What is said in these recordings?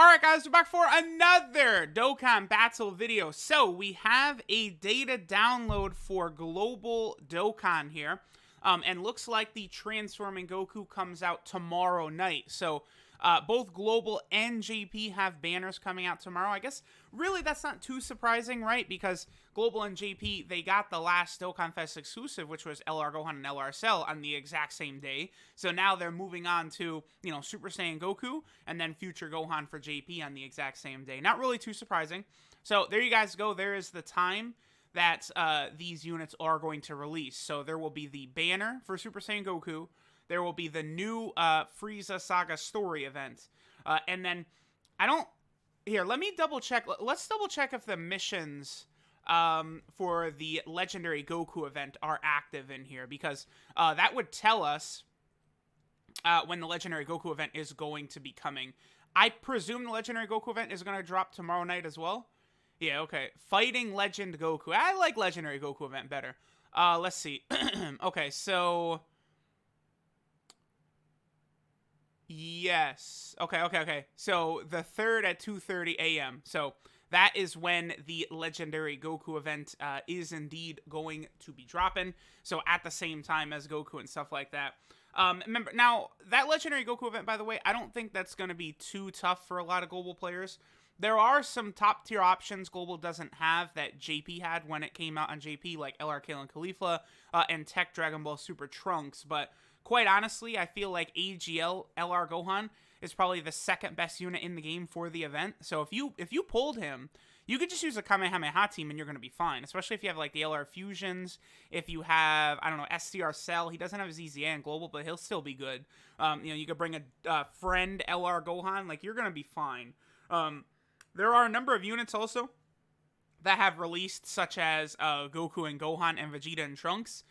Alright guys, we're back for another Dokkan battle video. So, we have a data download for Global Dokkan here. And looks like the Transforming Goku comes out tomorrow night. So, both Global and JP have banners coming out tomorrow. I guess, really, that's not too surprising, right? Because Global and JP, they got the last Dokkan Fest exclusive, which was LR Gohan and LR Cell on the exact same day. So now they're moving on to, you know, Super Saiyan Goku, and then Future Gohan for JP on the exact same day. Not really too surprising. So there you guys go. There is the time that these units are going to release. So there will be the banner for Super Saiyan Goku. There will be the new Frieza Saga story event. And then, here, let me double check. Let's double check if the missions for the Legendary Goku event are active in here. Because that would tell us when the Legendary Goku event is going to be coming. I presume the Legendary Goku event is going to drop tomorrow night as well. Yeah, okay. Fighting Legend Goku. I like Legendary Goku event better. Let's see. Okay, so... Yes. Okay. So, the 3rd at 2:30 a.m. So, that is when the Legendary Goku event is indeed going to be dropping. So, at the same time as Goku and stuff like that. Remember, now, that Legendary Goku event, by the way, I don't think that's going to be too tough for a lot of Global players. There are some top-tier options Global doesn't have that JP had when it came out on JP, like LR Kale and Caulifla, and Tech Dragon Ball Super Trunks, but... Quite honestly, I feel like AGL LR Gohan is probably the second best unit in the game for the event. So if you pulled him, you could just use a Kamehameha team and you're going to be fine. Especially if you have like the LR Fusions. If you have, I don't know, SCR Cell. He doesn't have his EZA and Global, but he'll still be good. You know, you could bring a friend LR Gohan. Like, you're going to be fine. There are a number of units also that have released, such as Goku and Gohan and Vegeta and Trunks.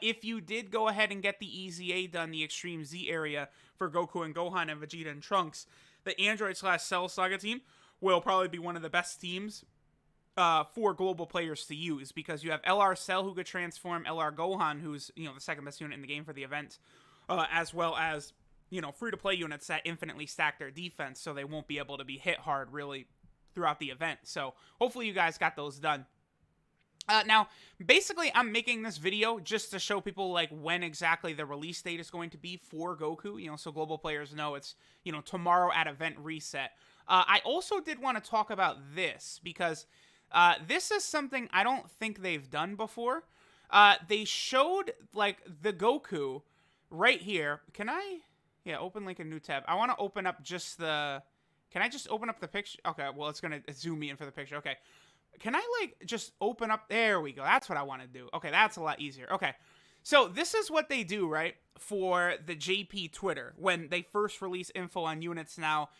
If you did go ahead and get the EZA done, the Extreme Z area for Goku and Gohan and Vegeta and Trunks, the Android/Cell Saga team will probably be one of the best teams for Global players to use, because you have LR Cell, who could transform LR Gohan, who's, you know, the second best unit in the game for the event, as well as, you know, free-to-play units that infinitely stack their defense, so they won't be able to be hit hard, really, throughout the event. So, hopefully you guys got those done. Now, basically, I'm making this video just to show people, like, when exactly the release date is going to be for Goku, you know, so Global players know it's, you know, tomorrow at event reset. I also did want to talk about this, because this is something I don't think they've done before. They showed, like, the Goku right here. Can I? Yeah, open, like, a new tab. I want to open up just the... Can I just open up the picture? Okay, well, it's going to zoom me in for the picture. Okay. Can I, like, just open up? There we go. That's what I want to do. Okay, that's a lot easier. Okay. So, this is what they do, right, for the JP Twitter when they first release info on units now.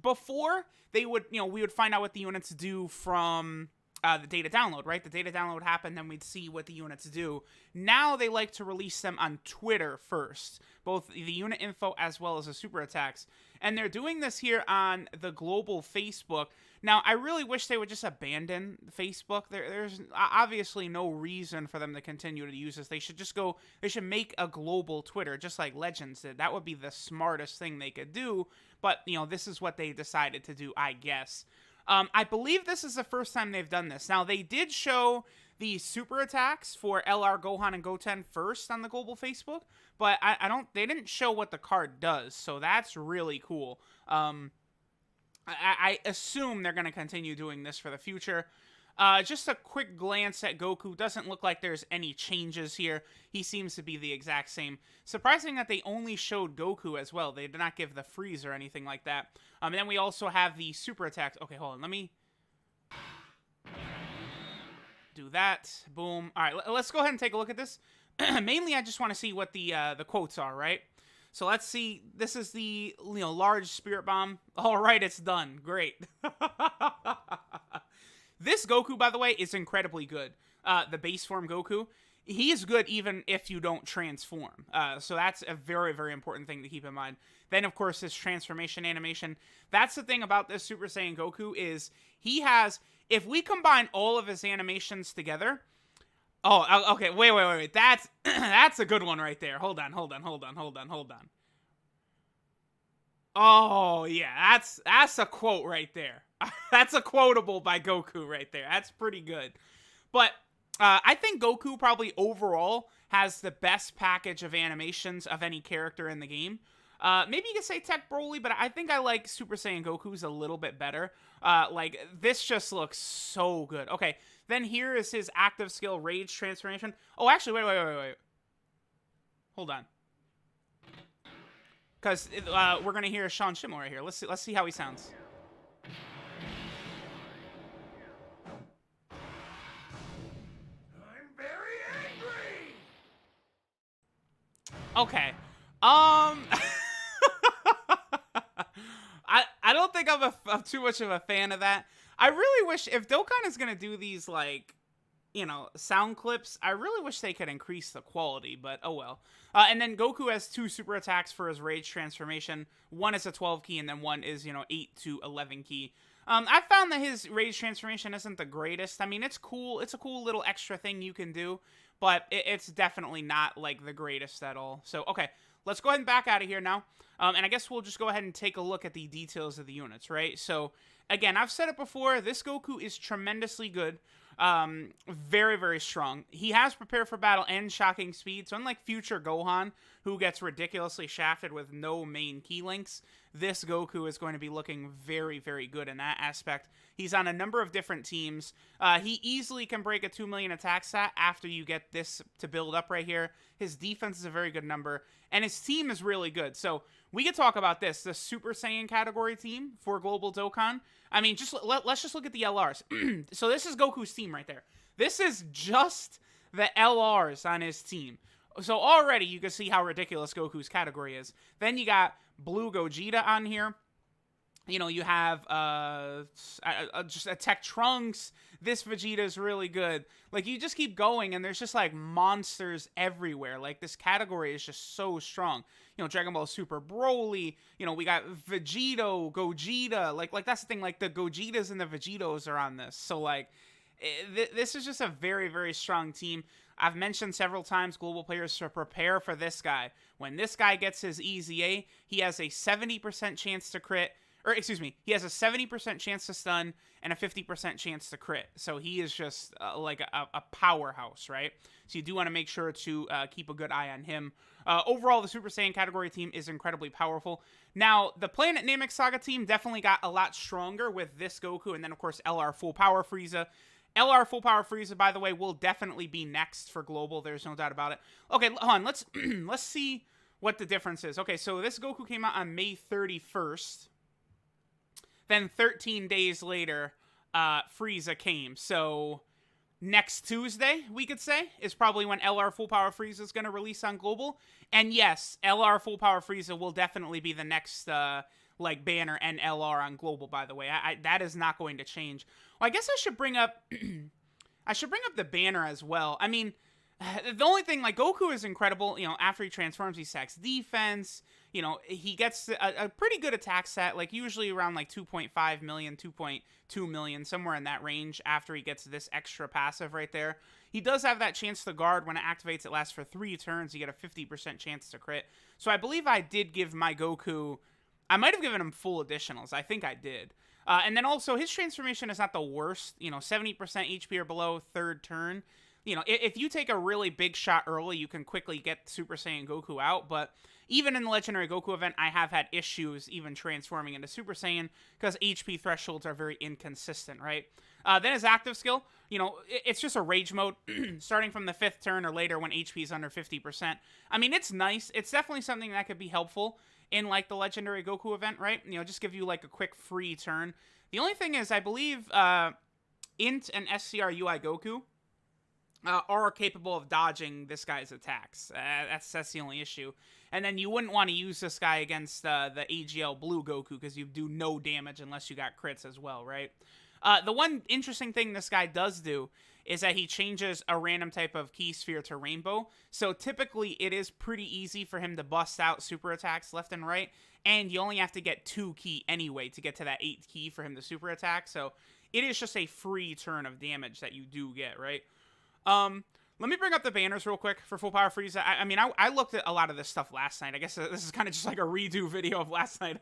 Before, they would, you know, we would find out what the units do from the data download, right? The data download happened, then we'd see what the units do. Now, they like to release them on Twitter first, both the unit info as well as the super attacks. And they're doing this here on the Global Facebook. Now, I really wish they would just abandon Facebook. There's obviously no reason for them to continue to use this. They should just go, they should make a Global Twitter, just like Legends did. That would be the smartest thing they could do. But, you know, this is what they decided to do, I guess. I believe this is the first time they've done this. Now, they did show the super attacks for LR Gohan and Goten first on the Global Facebook, but they didn't show what the card does, so that's really cool. I assume they're going to continue doing this for the future. Just a quick glance at Goku. Doesn't look like there's any changes here. He seems to be the exact same. Surprising that they only showed Goku as well. They did not give the Frieza or anything like that. And then we also have the super attacks. Okay, hold on. Let me do that. Boom. All right, let's go ahead and take a look at this. Mainly, I just want to see what the quotes are, right? So let's see. This is the, you know, large spirit bomb. All right, it's done. Great. This Goku, by the way, is incredibly good. The base form Goku, he is good even if you don't transform. So that's a very, very important thing to keep in mind. Then, of course, his transformation animation. That's the thing about this Super Saiyan Goku is he has, if we combine all of his animations together... Oh, okay, wait. That's a good one right there. Hold on. Oh yeah, that's a quote right there. That's a quotable by Goku right there. That's pretty good. But I think Goku probably overall has the best package of animations of any character in the game. Maybe you could say Tech Broly, but I think I like Super Saiyan Goku's a little bit better. Like, this just looks so good. Okay, then here is his active skill Rage transformation. Oh, actually, wait. Hold on. Because we're going to hear Sean Schimmel right here. Let's see how he sounds. I'm very angry. Okay. I don't think I'm too much of a fan of that. I really wish, if Dokkan is going to do these, like, you know, sound clips, I really wish they could increase the quality, but oh well. And then Goku has 2 super attacks for his Rage transformation. One is a 12 key, and then one is, you know, 8 to 11 key. I found that his Rage transformation isn't the greatest. I mean, it's cool. It's a cool little extra thing you can do, but it's definitely not, like, the greatest at all. So, okay, let's go ahead and back out of here now. And I guess we'll just go ahead and take a look at the details of the units, right? So, again, I've said it before. This Goku is tremendously good. Very, very strong. He has prepared for battle and shocking speed. So unlike future Gohan, who gets ridiculously shafted with no main key links, this Goku is going to be looking very, very good in that aspect. He's on a number of different teams. He easily can break a 2 million attack stat after you get this to build up right here. His defense is a very good number, and his team is really good. So we could talk about this, the Super Saiyan category team for Global Dokkan. I mean, let's just look at the LRs. So this is Goku's team right there. This is just the LRs on his team. So already you can see how ridiculous Goku's category is. Then you got Blue Gogeta on here. You know, you have just Attack Trunks. This Vegeta is really good. Like, you just keep going, and there's just, like, monsters everywhere. Like, this category is just so strong. You know, Dragon Ball Super Broly. You know, we got Vegito, Gogeta. Like that's the thing. Like, the Gogetas and the Vegitos are on this. So, like, this is just a very, very strong team. I've mentioned several times global players to prepare for this guy. When this guy gets his EZA, he has a 70% chance to crit. Or, excuse me, he has a 70% chance to stun and a 50% chance to crit. So he is just like a powerhouse, right? So you do want to make sure to keep a good eye on him. Overall, the Super Saiyan category team is incredibly powerful. Now, the Planet Namek Saga team definitely got a lot stronger with this Goku, and then, of course, LR Full Power Frieza. LR Full Power Frieza, by the way, will definitely be next for Global. There's no doubt about it. Okay, hold on. Let's see what the difference is. Okay, so this Goku came out on May 31st. Then 13 days later, Frieza came. So next Tuesday, we could say, is probably when LR Full Power Frieza is going to release on Global. And yes, LR Full Power Frieza will definitely be the next like banner and LR on Global, by the way. That is not going to change. Well, I guess I should bring up the banner as well. I mean, the only thing, like, Goku is incredible. You know, after he transforms, he stacks defense. You know, he gets a pretty good attack set, like usually around like 2.5 million, 2.2 million, somewhere in that range after he gets this extra passive right there. He does have that chance to guard. When it activates, it lasts for 3 turns. You get a 50% chance to crit. So I believe I did give my Goku, I might have given him full additionals. I think I did. And then also, his transformation is not the worst. You know, 70% HP or below, 3rd turn. You know, if you take a really big shot early, you can quickly get Super Saiyan Goku out. But even in the Legendary Goku event, I have had issues even transforming into Super Saiyan because HP thresholds are very inconsistent, right? Then his active skill, you know, it's just a rage mode starting from the 5th turn or later when HP is under 50%. I mean, it's nice. It's definitely something that could be helpful in, like, the Legendary Goku event, right? You know, just give you, like, a quick free turn. The only thing is, I believe Int and SCR UI Goku are capable of dodging this guy's attacks. That's the only issue. And then you wouldn't want to use this guy against the AGL Blue Goku because you do no damage unless you got crits as well, right? The one interesting thing this guy does do is that he changes a random type of key sphere to rainbow. So typically it is pretty easy for him to bust out super attacks left and right. And you only have to get 2 key anyway to get to that 8th key for him to super attack. So it is just a free turn of damage that you do get, right? Let me bring up the banners real quick for Full Power Frieza. I mean, I looked at a lot of this stuff last night. I guess this is kind of just like a redo video of last night.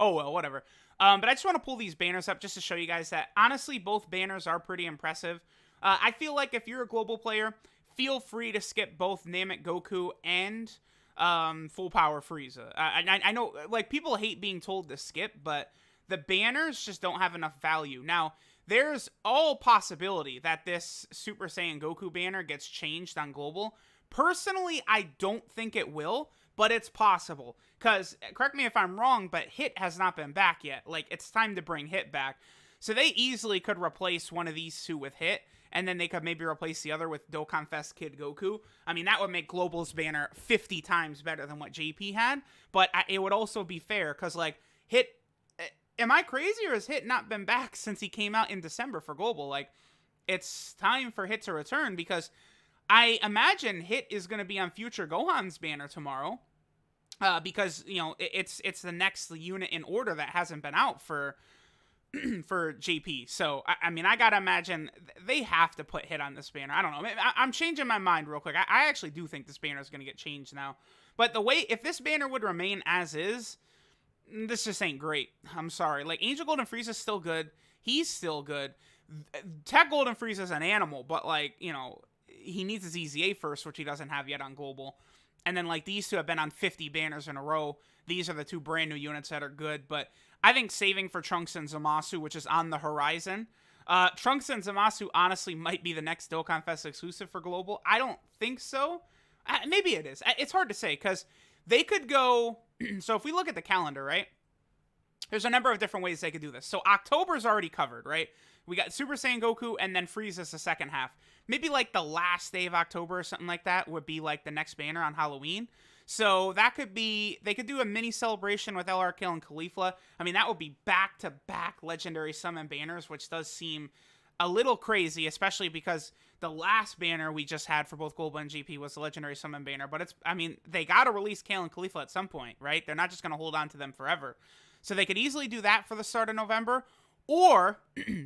Oh, well, whatever. But I just want to pull these banners up just to show you guys that, honestly, both banners are pretty impressive. I feel like if you're a global player, feel free to skip both Namek Goku and Full Power Frieza. I know, like, people hate being told to skip, but the banners just don't have enough value. Now, there's all possibility that this Super Saiyan Goku banner gets changed on global. Personally, I don't think it will, but it's possible. Because, correct me if I'm wrong, but Hit has not been back yet. Like, it's time to bring Hit back. So they easily could replace one of these two with Hit, and then they could maybe replace the other with Dokkan Fest Kid Goku. I mean, that would make Global's banner 50 times better than what JP had, but it would also be fair, because, like, Hit... Am I crazy, or has Hit not been back since he came out in December for Global? Like, it's time for Hit to return, because I imagine Hit is going to be on future Gohan's banner tomorrow, because, you know, it's the next unit in order that hasn't been out for JP. So, I mean, I gotta imagine they have to put Hit on this banner. I don't know. I'm changing my mind real quick. I actually do think this banner is going to get changed now. But if this banner would remain as is, this just ain't great. I'm sorry. Like, Angel Golden Frieza's still good. He's still good. Tech Golden Frieza's an animal, but, like, you know, he needs his EZA first, which he doesn't have yet on Global. And then, like, these two have been on 50 banners in a row. These are the two brand new units that are good, but I think saving for Trunks and Zamasu, which is on the horizon. Trunks and Zamasu honestly might be the next Dokkan Fest exclusive for Global. I don't think so. Maybe it is. It's hard to say, because they could go... So if we look at the calendar, right? There's a number of different ways they could do this. So October's already covered, right? We got Super Saiyan Goku, and then Frieza's the second half. Maybe like the last day of October or something like that would be like the next banner on Halloween. So that could be, they could do a mini celebration with LR Kill and Caulifla. I mean, that would be back-to-back Legendary Summon banners, which does seem a little crazy, especially because the last banner we just had for both Global and GP was the Legendary Summon banner. But I mean, they got to release Kale and Caulifla at some point, right? They're not just going to hold on to them forever. So they could easily do that for the start of November, or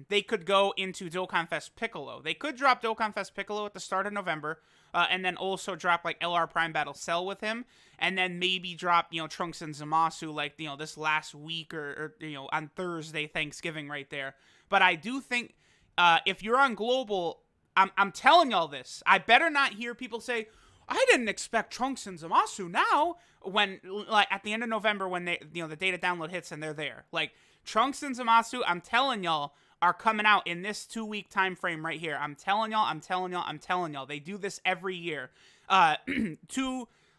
they could go into Dokkan Fest Piccolo. They could drop Dokkan Fest Piccolo at the start of November, and then also drop, like, LR Prime Battle Cell with him, and then maybe drop, you know, Trunks and Zamasu, like, you know, this last week, or you know, on Thursday, Thanksgiving right there. But I do think, if you're on Global, I'm telling y'all this, I better not hear people say, I didn't expect Trunks and Zamasu now, when, like, at the end of November, when they, you know, the data download hits and they're there. Like, Trunks and Zamasu, I'm telling y'all, are coming out in this 2-week time frame right here. I'm telling y'all. They do this every year.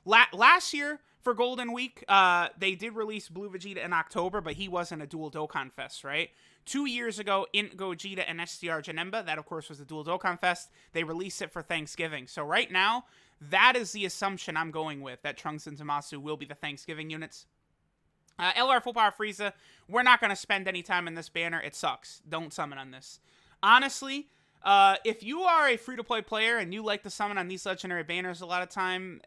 Last year, for Golden Week, they did release Blue Vegeta in October, but he wasn't a dual Dokkan Fest, right? 2 years ago, in Gogeta and STR Janemba, that of course was the dual Dokkan Fest, they released it for Thanksgiving. So right now, that is the assumption I'm going with, that Trunks and Zamasu will be the Thanksgiving units. LR Full Power Frieza, we're not going to spend any time in this banner. It sucks. Don't summon on this. Honestly, if you are a free-to-play player and you like to summon on these legendary banners a lot of time,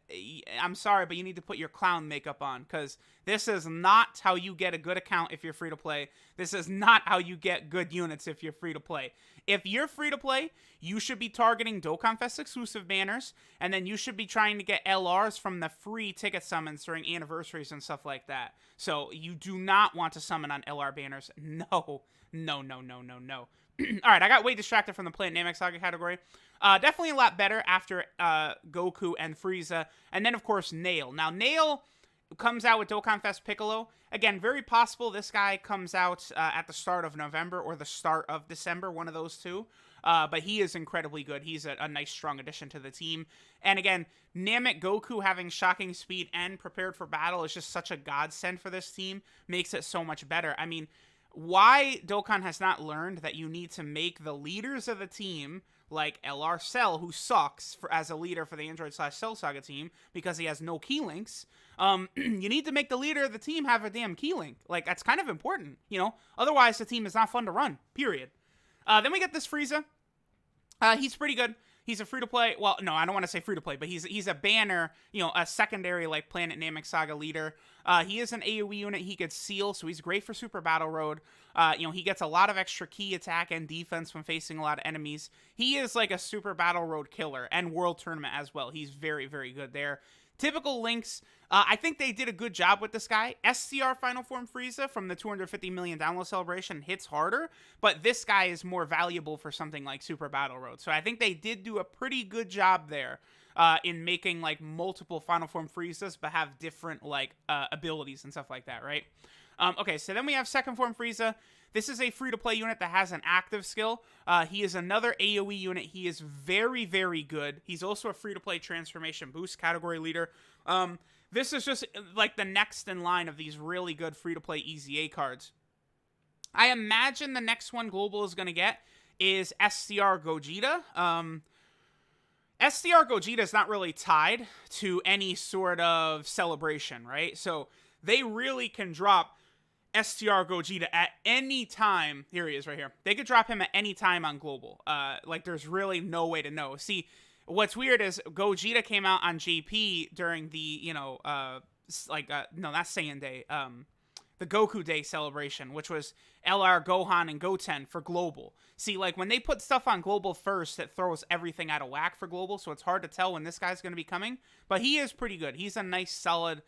I'm sorry, but you need to put your clown makeup on, because this is not how you get a good account if you're free-to-play. This is not how you get good units if you're free-to-play. If you're free-to-play, you should be targeting Dokkan Fest exclusive banners, and then you should be trying to get LRs from the free ticket summons during anniversaries and stuff like that. So you do not want to summon on LR banners. No. Alright, I got way distracted from the Planet Namek Saga category. Definitely a lot better after Goku and Frieza. And then, of course, Nail. Now, Nail comes out with Dokkan Fest Piccolo. Again, very possible this guy comes out at the start of November or the start of December, one of those two. But he is incredibly good. He's a nice, strong addition to the team. And again, Namek Goku having shocking speed and prepared for battle is just such a godsend for this team. Makes it so much better. I mean, why Dokkan has not learned that you need to make the leaders of the team, like LR Cell, who sucks as a leader for the Android/Cell Saga team because he has no key links. You need to make the leader of the team have a damn key link. Like, that's kind of important, you know? Otherwise, the team is not fun to run, period. Then we get this Frieza. He's pretty good. He's a free-to-play, well, no, I don't want to say free-to-play, but he's a banner, a secondary, like, Planet Namek Saga leader. He is an AoE unit. He gets Seal, so he's great for Super Battle Road. He gets a lot of extra key attack and defense when facing a lot of enemies. He is, like, a Super Battle Road killer, and World Tournament as well. He's very, very good there. Typical links, I think they did a good job with this guy. SCR Final Form Frieza from the 250 million download celebration hits harder, but this guy is more valuable for something like Super Battle Road. So I think they did do a pretty good job there in making like multiple Final Form Friezas, but have different like abilities and stuff like that, right? Okay, so then we have Second Form Frieza. This is a free-to-play unit that has an active skill. He is another AoE unit. He is very, very good. He's also a free-to-play transformation boost category leader. This is just like the next in line of these really good free-to-play EZA cards. I imagine the next one Global is going to get is SCR Gogeta. SCR Gogeta is not really tied to any sort of celebration, right? So they really can drop STR Gogeta at any time. Here he is right here. They could drop him at any time on Global. Like, there's really no way to know. See, what's weird is Gogeta came out on JP during the, no, that's Saiyan Day. The Goku Day celebration, which was LR, Gohan, and Goten for Global. See, like, when they put stuff on Global first, it throws everything out of whack for Global, so it's hard to tell when this guy's going to be coming. But he is pretty good. He's a nice, solid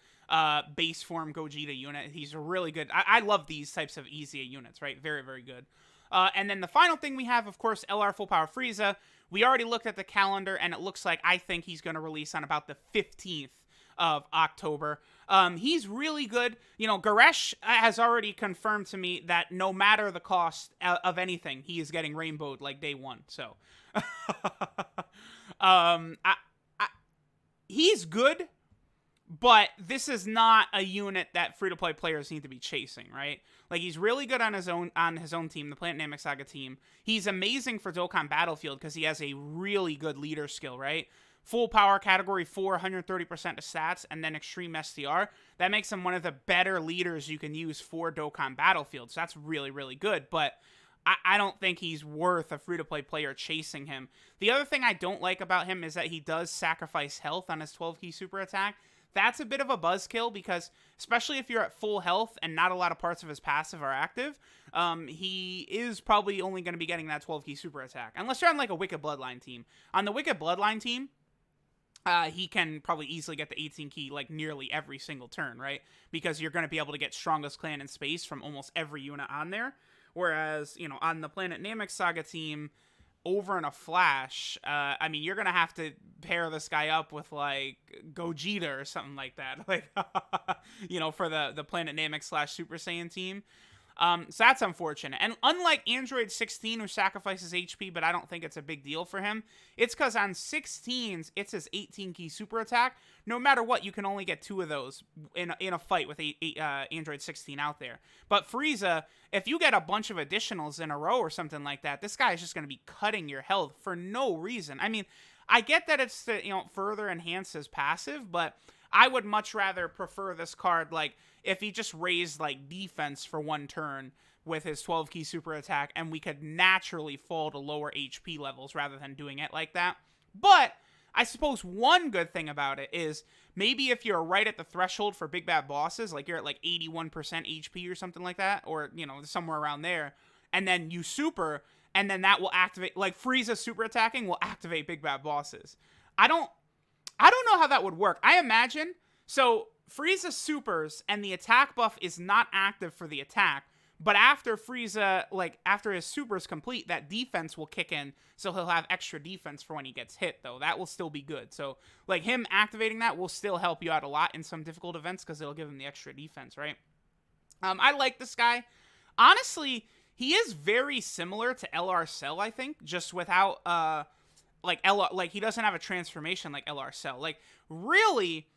base form Gogeta unit. He's really good. I love these types of EZA units, right? Very, very good. And then the final thing we have, of course, LR Full Power Frieza. We already looked at the calendar, and it looks like I think he's going to release on about the 15th of October. He's really good. Garesh has already confirmed to me that no matter the cost of anything, he is getting rainbowed like day one. So, he's good, but this is not a unit that free-to-play players need to be chasing, right? Like, he's really good on his own team, the Planet Namek Saga team. He's amazing for Dokkan Battlefield because he has a really good leader skill, right? Full power category 4, 130% of stats, and then extreme STR. That makes him one of the better leaders you can use for Dokkan Battlefield. So that's really, really good. But I don't think he's worth a free-to-play player chasing him. The other thing I don't like about him is that he does sacrifice health on his 12-key super attack. That's a bit of a buzzkill because, especially if you're at full health and not a lot of parts of his passive are active, he is probably only going to be getting that 12-key super attack. Unless you're on like a Wicked Bloodline team. On the Wicked Bloodline team, he can probably easily get the 18 key like nearly every single turn, right? Because you're going to be able to get Strongest Clan in space from almost every unit on there. Whereas, on the Planet Namek Saga team, over in a flash, you're going to have to pair this guy up with like Gogeta or something like that. Like, for the Planet Namek / Super Saiyan team. So that's unfortunate. And unlike Android 16, who sacrifices HP, but I don't think it's a big deal for him, it's because on 16s, it's his 18-key super attack. No matter what, you can only get 2 of those in a fight with Android 16 out there. But Frieza, if you get a bunch of additionals in a row or something like that, this guy is just going to be cutting your health for no reason. I mean, I get that it's to, further enhance his passive, but I would much rather prefer this card, like, if he just raised, like, defense for one turn with his 12-key super attack, and we could naturally fall to lower HP levels rather than doing it like that. But I suppose one good thing about it is maybe if you're right at the threshold for big bad bosses, like you're at, like, 81% HP or something like that, or, somewhere around there, and then you super, and then that will activate, like, Frieza super attacking will activate big bad bosses. I don't know how that would work. I imagine, so Frieza supers and the attack buff is not active for the attack, but after Frieza, like, after his supers complete, that defense will kick in, so he'll have extra defense for when he gets hit, though. That will still be good. So, like, him activating that will still help you out a lot in some difficult events, because it'll give him the extra defense, right? I like this guy. Honestly, he is very similar to LR Cell, I think, just without, he doesn't have a transformation like LR Cell. Like, really,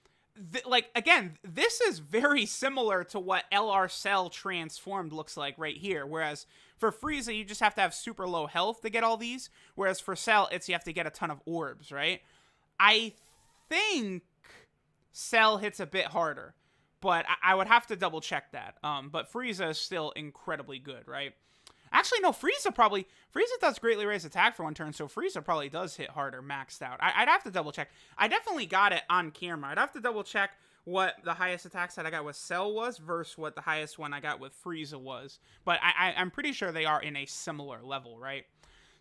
again, this is very similar to what LR Cell transformed looks like right here. Whereas for Frieza, you just have to have super low health to get all these. Whereas for Cell, you have to get a ton of orbs, right? I think Cell hits a bit harder, but I would have to double check that. But Frieza is still incredibly good, right? Actually, no, Frieza does greatly raise attack for 1 turn, so Frieza probably does hit harder maxed out. I'd have to double check. I definitely got it on camera. I'd have to double check what the highest attack set I got with Cell was versus what the highest one I got with Frieza was. But I'm pretty sure they are in a similar level, right?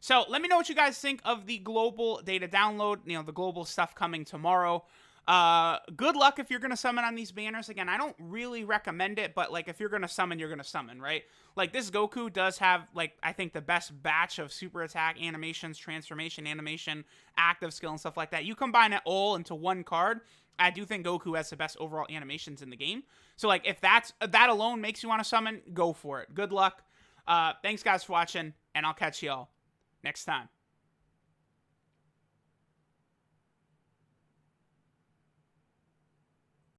So let me know what you guys think of the global data download, the global stuff coming tomorrow. Good luck if you're going to summon on these banners. Again, I don't really recommend it, but, like, if you're going to summon, you're going to summon, right? Like, this Goku does have, like, I think the best batch of super attack animations, transformation animation, active skill, and stuff like that. You combine it all into one card, I do think Goku has the best overall animations in the game. So, like, if that alone makes you want to summon, go for it. Good luck. Thanks, guys, for watching, and I'll catch y'all next time.